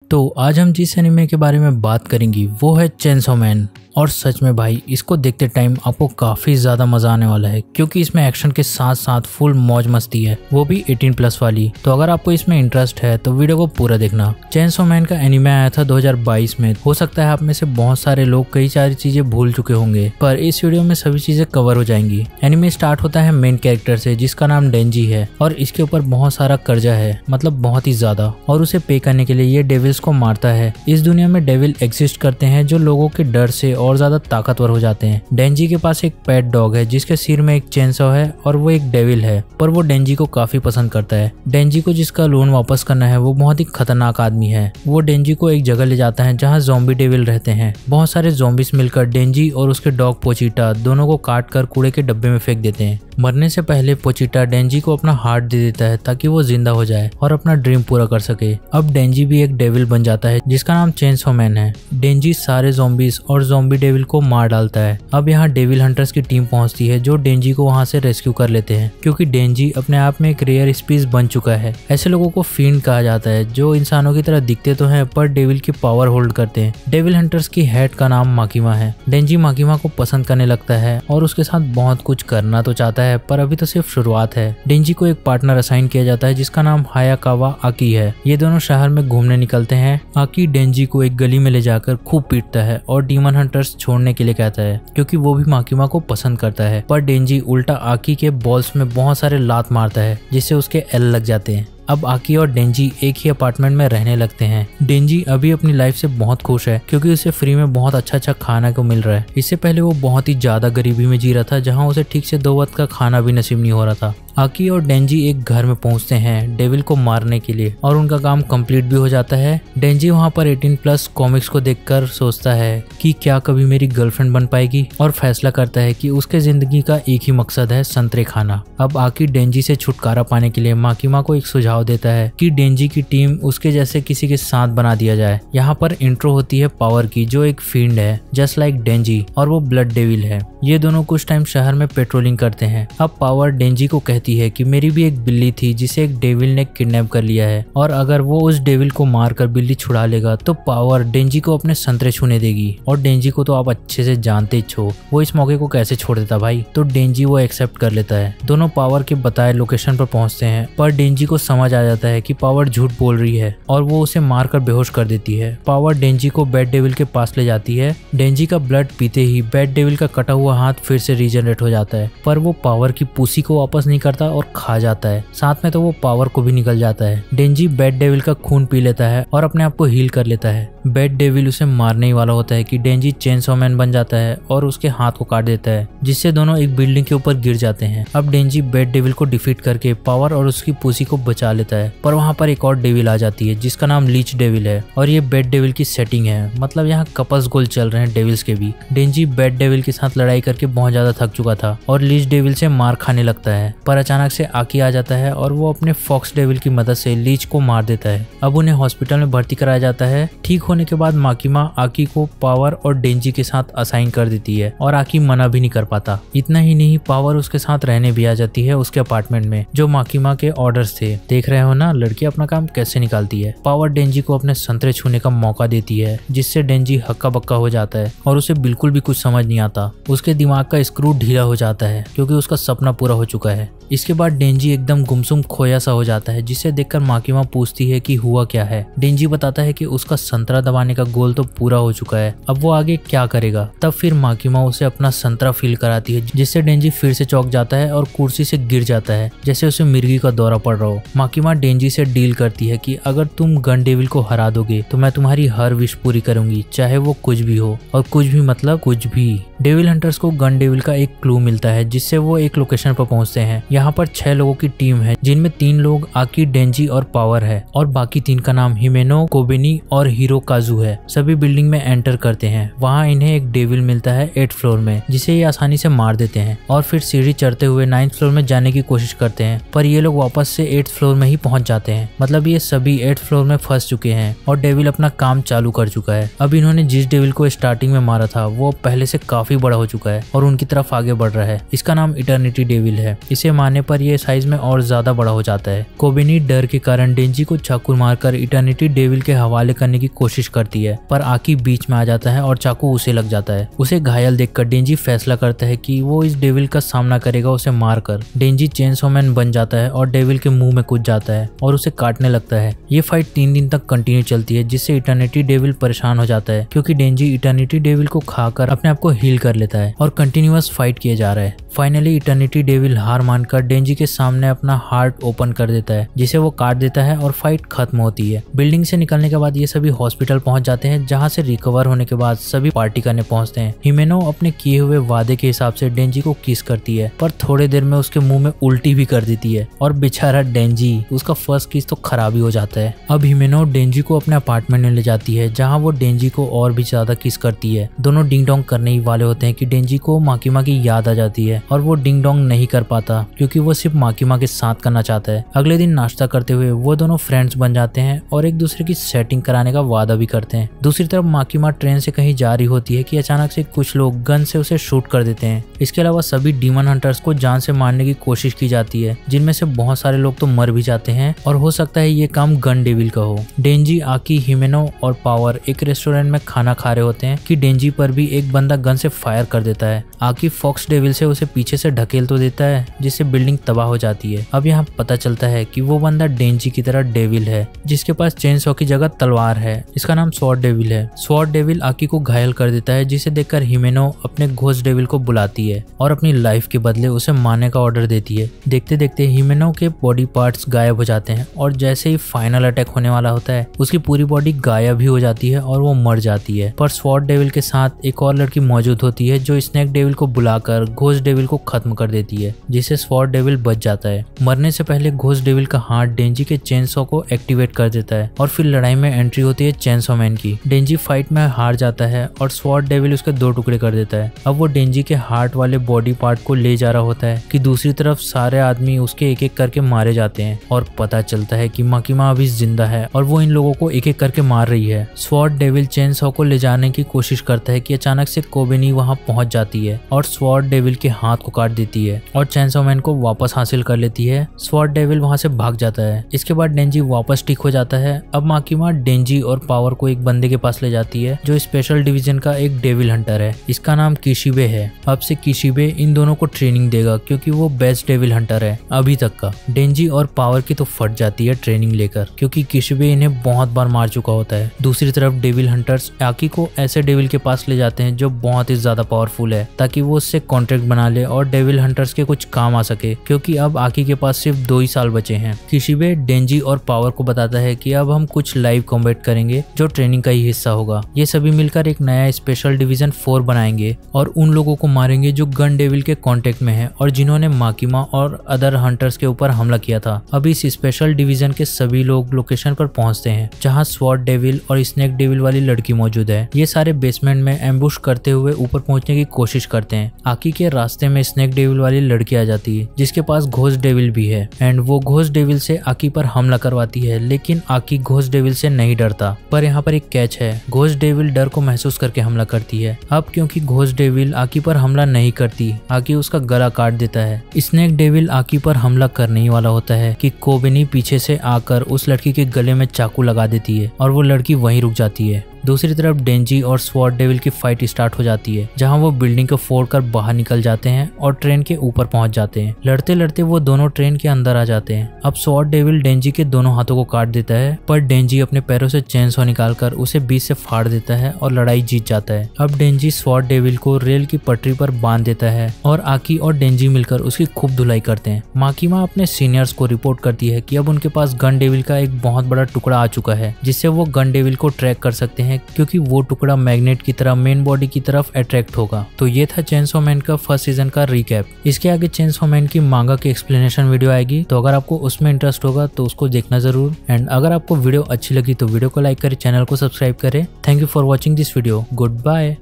तो आज हम जिस एनिमे के बारे में बात करेंगे वो है चेनसो मैन। और सच में भाई इसको देखते टाइम आपको काफी ज्यादा मजा आने वाला है क्योंकि इसमें एक्शन के साथ साथ फुल मौज मस्ती है, वो भी 18+ वाली। तो अगर आपको इसमें इंटरेस्ट है तो वीडियो को पूरा देखना। चेनसो मैन का एनिमे आया था 2022 में। हो सकता है आप में से बहुत सारे लोग कई सारी चीजें भूल चुके होंगे, पर इस वीडियो में सभी चीजें कवर हो जाएंगी। एनिमे स्टार्ट होता है मेन कैरेक्टर से जिसका नाम डेंजी है और इसके ऊपर बहुत सारा कर्जा है, मतलब बहुत ही ज्यादा, और उसे पे करने के लिए ये डेविल्स को मारता है। इस दुनिया में डेविल एग्जिस्ट करते हैं जो लोगों के डर से और ज्यादा ताकतवर हो जाते हैं। डेंजी के पास एक पेट डॉग है जिसके सिर में एक चेनसॉ है और वो एक डेविल है, पर वो डेंजी को काफी पसंद करता है। डेंजी को जिसका लोन वापस करना है वो बहुत ही खतरनाक आदमी है। वो डेंजी को एक जगह ले जाता है जहाँ ज़ॉम्बी डेविल रहते हैं। बहुत सारे ज़ॉम्बीज मिलकर डेंजी और उसके डॉग पोचिटा दोनों को काट कर कूड़े के डब्बे में फेंक देते हैं। मरने से पहले पोचिटा डेंजी को अपना हार्ट दे देता है ताकि वो जिंदा हो जाए और अपना ड्रीम पूरा कर सके। अब डेंजी भी एक डेविल बन जाता है जिसका नाम चेनसो मैन है। डेंजी सारे ज़ॉम्बीज और ज़ॉम्बी डेविल को मार डालता है। अब यहाँ डेविल हंटर्स की टीम पहुंचती है जो डेंजी को वहां से रेस्क्यू कर लेते हैं क्योंकि डेंजी अपने आप में एक रेयर स्पीस बन चुका है। ऐसे लोगों को फींड कहा जाता है जो इंसानों की तरह दिखते तो हैं पर डेविल की पावर होल्ड करते हैं। डेविल हंटर्स की हेड का नाम माकिमा है। डेंजी माकिमा को पसंद करने लगता है और उसके साथ बहुत कुछ करना तो चाहता है, पर अभी तो सिर्फ शुरुआत है। डेंजी को एक पार्टनर असाइन किया जाता है जिसका नाम हायाकावा आकी है। ये दोनों शहर में घूमने निकलते हैं। आकी डेंजी को एक गली में ले जाकर खूब पीटता है और डीमन हंटर्स छोड़ने के लिए कहता है क्योंकि वो भी माकिमा को पसंद करता है, पर डेंजी उल्टा आकी के बॉल्स में बहुत सारे लात मारता है जिससे उसके एल लग जाते हैं। अब आकी और डेंजी एक ही अपार्टमेंट में रहने लगते हैं। डेंजी अभी अपनी लाइफ से बहुत खुश है क्योंकि उसे फ्री में बहुत अच्छा खाना को मिल रहा है। इससे पहले वो बहुत ही ज्यादा गरीबी में जी रहा था जहां उसे ठीक से 2 वक्त का खाना भी नसीब नहीं हो रहा था। आकी और डेंजी एक घर में पहुंचते हैं डेविल को मारने के लिए और उनका काम कंप्लीट भी हो जाता है। डेंजी वहां पर 18+ कॉमिक्स को देखकर सोचता है कि क्या कभी मेरी गर्लफ्रेंड बन पाएगी और फैसला करता है कि उसके जिंदगी का एक ही मकसद है, संतरे खाना। अब आकी डेंजी से छुटकारा पाने के लिए माकिमा को एक सुझाव देता है कि डेंजी की टीम उसके जैसे किसी के साथ बना दिया जाए। यहाँ पर इंट्रो होती है पावर की जो एक फील्ड है जस्ट लाइक डेंजी और वो ब्लड डेविल है। ये दोनों कुछ टाइम शहर में पेट्रोलिंग करते हैं। अब पावर डेंजी को कहती है कि मेरी भी एक बिल्ली थी जिसे एक डेविल ने किडनैप कर लिया है और अगर वो उस डेविल को मारकर बिल्ली छुड़ा लेगा तो पावर डेंजी को अपने संतरे छूने देगी। और डेंजी को तो आप अच्छे से जानते हो, वो इस मौके को कैसे छोड़ देता भाई। तो डेंजी वो एक्सेप्ट कर लेता है। दोनों पावर के बताए लोकेशन पर पहुंचते हैं, पर डेंजी को समझ आ जाता है कि पावर झूठ बोल रही है और वो उसे मारकर बेहोश कर देती है। पावर डेंजी को बैड डेविल के पास ले जाती है। डेंजी का ब्लड पीते ही बैड डेविल का कटा हुआ हाथ फिर से रीजनरेट हो जाता है, पर वो पावर की पूसी को वापस नहीं करता और खा जाता है। साथ में तो वो पावर को भी निकल जाता है। डेंजी बैड डेविल का खून पी लेता है और अपने आप को हील कर लेता है। बैड डेविल उसे मारने ही वाला होता है कि डेंजी चेनसॉ मैन बन जाता है और उसके हाथ को काट देता है जिससे दोनों एक बिल्डिंग के ऊपर गिर जाते हैं। अब डेंजी बैड डेविल को डिफीट करके पावर और उसकी पूसी को बचा लेता है, पर वहाँ पर एक और डेविल आ जाती है जिसका नाम लीच डेविल है और ये बैड डेविल की सेटिंग है, मतलब यहाँ कपल्स गोल चल रहे हैं डेविल्स के भी। डेंजी बैड डेविल के साथ लड़ाई करके बहुत ज्यादा थक चुका था और लीच डेविल से मार खाने लगता है, पर अचानक से आकी आ जाता है और वो अपने फॉक्स डेविल की मदद से लीच को मार देता है। अब उन्हें हॉस्पिटल में भर्ती कराया जाता है। ठीक होने के बाद माकिमा आकी को पावर और डेंजी के साथ असाइन कर देती है और आकी मना भी नहीं कर पाता। इतना ही नहीं, पावर उसके साथ रहने भी आ जाती है उसके अपार्टमेंट में जो माकिमा के ऑर्डर्स थे। देख रहे हो ना लड़की अपना काम कैसे निकालती है। पावर डेंजी को अपने संतरे छूने का मौका देती है जिससे डेंजी हक्का बक्का हो जाता है और उसे बिल्कुल भी कुछ समझ नहीं आता। उसके दिमाग का स्क्रू ढीला हो जाता है क्योंकि उसका सपना पूरा हो चुका है। इसके बाद डेंजी एकदम गुमसुम खोया सा हो जाता है जिसे देखकर माकिमा पूछती है कि हुआ क्या है। डेंजी बताता है कि उसका संतरा दबाने का गोल तो पूरा हो चुका है, अब वो आगे क्या करेगा। तब फिर माकिमा उसे अपना संतरा फील कराती है जिससे डेंजी फिर से चौंक जाता है और कुर्सी से गिर जाता है जैसे उसे मिर्गी का दौरा पड़ रहा हो। माकिमा डेंजी से डील करती है कि अगर तुम गन डेविल को हरा दोगे तो मैं तुम्हारी हर विश पूरी करूंगी, चाहे वो कुछ भी हो। और कुछ भी मतलब कुछ भी। डेविल हंटर्स को गन डेविल का एक क्लू मिलता है जिससे वो एक लोकेशन पर पहुंचते हैं। यहाँ पर 6 लोगों की टीम है जिनमें 3 लोग आकी, डेंजी और पावर है और बाकी 3 का नाम हिमेनो, कोबेनी और हिरोकाजू है। सभी बिल्डिंग में एंटर करते हैं। वहाँ इन्हें एक डेविल मिलता है 8th फ्लोर में जिसे ये आसानी से मार देते हैं और फिर सीढ़ी चढ़ते हुए 9th फ्लोर में जाने की कोशिश करते हैं, पर ये लोग वापस से 8th फ्लोर में ही पहुंच जाते हैं। मतलब ये सभी 8th फ्लोर में फंस चुके हैं और डेविल अपना काम चालू कर चुका है। अब इन्होंने जिस डेविल को स्टार्टिंग में मारा था वो पहले से काफी बड़ा हो चुका है और उनकी तरफ आगे बढ़ रहा है। इसका नाम इटर्निटी डेविल है। इसे मारने खाने पर ये साइज में और ज्यादा बड़ा हो जाता है। कोबेनी डर के कारण डेंजी को चाकू मारकर इटर्निटी डेविल के हवाले करने की कोशिश करती है, पर आकी बीच में आ जाता है और चाकू उसे लग जाता है। उसे घायल देखकर डेंजी फैसला करता है कि वो इस डेविल का सामना करेगा उसे मारकर। डेंजी चेनसॉ मैन बन जाता है और डेविल के मुंह में कूद जाता है और उसे काटने लगता है। ये फाइट 3 दिन तक कंटिन्यू चलती है, जिससे इटर्निटी डेविल परेशान हो जाता है क्योंकि डेंजी इटर्निटी डेविल को खाकर अपने आप को हील कर लेता है और कंटिन्यूअस फाइट किया जा रहा है। फाइनली इटर्निटी डेविल हार मानकर डेंजी के सामने अपना हार्ट ओपन कर देता है, जिसे वो काट देता है और फाइट खत्म होती है। बिल्डिंग से निकलने के बाद ये सभी हॉस्पिटल पहुंच जाते हैं, जहां से रिकवर होने के बाद सभी पार्टी करने पहुंचते हैं। हिमेनो अपने किए हुए वादे के हिसाब से डेंजी को किस करती है, पर थोड़ी देर में उसके मुंह में उल्टी भी कर देती है और बेचारा डेंजी, उसका फर्स्ट किस तो खराब ही हो जाता है। अब हिमेनो डेंजी को अपने अपार्टमेंट में ले जाती है, जहाँ वो डेंजी को और भी ज्यादा किस करती है। दोनों डिंग डोंग करने ही वाले होते हैं कि डेंजी को माकीमा की याद आ जाती है और वो डिंग डोंग नहीं कर पाता क्योंकि वो सिर्फ माकीमा के साथ करना चाहता है। अगले दिन नाश्ता करते हुए वो दोनों फ्रेंड्स बन जाते हैं और एक दूसरे की सेटिंग कराने का वादा भी करते हैं। दूसरी तरफ माकीमा ट्रेन से कहीं जा रही होती है कि अचानक से कुछ लोग गन से उसे शूट कर देते हैं। इसके अलावा सभी डीमन हंटर्स को जान से मारने की कोशिश की जाती है, जिनमें से बहुत सारे लोग तो मर भी जाते हैं और हो सकता है ये काम गन डेविल का हो। डेंजी, आकी, हिमेनो और पावर एक रेस्टोरेंट में खाना खा रहे होते हैं कि डेंजी पर भी एक बंदा गन से फायर कर देता है। आकी फॉक्स डेविल से उसे पीछे से ढकेल तो देता है, जिससे बिल्डिंग तबाह हो जाती है। अब यहाँ पता चलता है कि वो बंदा डेंजी की तरह डेविल है, जिसके पास चेनसॉ की जगह तलवार है। इसका नाम स्वॉर्ड डेविल है। स्वॉर्ड डेविल आकी को घायल कर देता है, जिसे देखकर हिमेनो अपने घोस्ट डेविल को बुलाती है और अपनी लाइफ के बदले उसे मारने का ऑर्डर देती है। देखते देखते हिमेनो के बॉडी पार्ट्स गायब हो जाते हैं और जैसे ही फाइनल अटैक होने वाला होता है, उसकी पूरी बॉडी गायब भी हो जाती है और वो मर जाती है। पर स्वॉर्ड डेविल के साथ एक और लड़की मौजूद होती है जो स्नेक डेविल को बुलाकर घोस्ट डेविल को खत्म कर देती है, जिससे स्वॉर्ड डेविल बच जाता है। मरने से पहले घोस्ट डेविल का हाथ डेंजी के चेनसॉ को एक्टिवेट कर देता है और फिर लड़ाई में एंट्री होती है चेनसॉ मैन की। डेंजी फाइट में हार जाता है और स्वॉर्ड डेविल उसके 2 टुकड़े कर देता है। अब वो डेंजी के हार्ट वाले बॉडी पार्ट को ले जा रहा होता है कि दूसरी तरफ सारे आदमी उसके एक एक करके मारे जाते हैं और पता चलता है कि माकीमा अभी जिंदा है और वो इन लोगों को एक एक करके मार रही है। स्वॉर्ड डेविल चेनसॉ को ले जाने की कोशिश करता है कि अचानक से कोबेनी वहां पहुंच जाती है और स्वॉर्ड डेविल के हाथ को काट देती है और चेनसॉ मैन को वापस हासिल कर लेती है। स्वॉर्ड डेविल वहां से भाग जाता है। इसके बाद डेंजी वापस ठीक हो जाता है। अब माकीमा डेंजी और पावर को एक बंदे के पास ले जाती है जो स्पेशल डिवीजन का एक डेविल हंटर है। इसका नाम किशिबे है। अब से किशिबे इन दोनों को ट्रेनिंग देगा क्योंकि वो बेस्ट डेविल हंटर है अभी तक का। डेंजी और पावर की तो फट जाती है ट्रेनिंग लेकर, क्योंकि किशिबे इन्हें बहुत बार मार चुका होता है। दूसरी तरफ डेविल हंटर्स आकी को ऐसे डेविल के पास ले जाते हैं जो बहुत ही ज्यादा पावरफुल है, ताकि वो उससे कॉन्ट्रैक्ट बना ले और डेविल हंटर्स के कुछ काम आ सके, क्योंकि अब आकी के पास सिर्फ 2 ही साल बचे हैं। किशिबे डेंजी और पावर को बताता है कि अब हम कुछ लाइव कॉम्बैट करेंगे जो ट्रेनिंग का ही हिस्सा होगा। ये सभी मिलकर एक नया स्पेशल डिवीजन 4 बनाएंगे और उन लोगों को मारेंगे जो गन डेविल के कांटेक्ट में है और जिन्होंने माकीमा और अदर हंटर्स के ऊपर हमला किया था। अब इस स्पेशल डिवीजन के सभी लोग लोकेशन पर पहुंचते हैं जहां स्वॉर्ड डेविल और स्नेक डेविल वाली लड़की मौजूद है। ये सारे बेसमेंट में एम्बुश करते हुए ऊपर पहुंचने की कोशिश करते हैं। आकी के रास्ते में स्नेक डेविल वाली लड़की आ जाती है जिसके पास घोस्ट डेविल भी है एंड वो घोस्ट डेविल से आकी पर हमला करवाती है, लेकिन आकी घोस्ट डेविल से नहीं डरता। पर यहाँ पर एक कैच है, घोस्ट डेविल डर को महसूस करके हमला करती है। अब क्योंकि घोस्ट डेविल आकी पर हमला नहीं करती, आकी उसका गला काट देता है। स्नेक डेविल आकी पर हमला करने ही वाला होता है कि कोबेनी पीछे से आकर उस लड़की के गले में चाकू लगा देती है और वो लड़की वहीं रुक जाती है। दूसरी तरफ डेंजी और स्वॉर्ड डेविल की फाइट स्टार्ट हो जाती है, जहां वो बिल्डिंग को फोड़कर बाहर निकल जाते हैं और ट्रेन के ऊपर पहुंच जाते हैं। लड़ते लड़ते वो दोनों ट्रेन के अंदर आ जाते हैं। अब स्वॉर्ड डेविल डेंजी के दोनों हाथों को काट देता है, पर डेंजी अपने पैरों से चेनसॉ निकालकर उसे बीच से फाड़ देता है और लड़ाई जीत जाता है। अब डेंजी स्वॉर्ड डेविल को रेल की पटरी पर बांध देता है और आकी और डेंजी मिलकर उसकी खूब धुलाई करते हैं। माकीमा अपने सीनियर्स को रिपोर्ट करती है कि अब उनके पास गन डेविल का एक बहुत बड़ा टुकड़ा आ चुका है, जिससे वो गन डेविल को ट्रैक कर सकते हैं, क्योंकि वो टुकड़ा मैग्नेट की तरह मेन बॉडी की तरफ अट्रैक्ट होगा। तो ये था चेनसॉ मैन का फर्स्ट सीजन का रिकैप। इसके आगे चेनसॉ मैन की मांगा की एक्सप्लेनेशन वीडियो आएगी, तो अगर आपको उसमें इंटरेस्ट होगा तो उसको देखना जरूर। एंड अगर आपको वीडियो अच्छी लगी तो वीडियो को लाइक करें, चैनल को सब्सक्राइब करें। Thank you for watching this video. Good bye.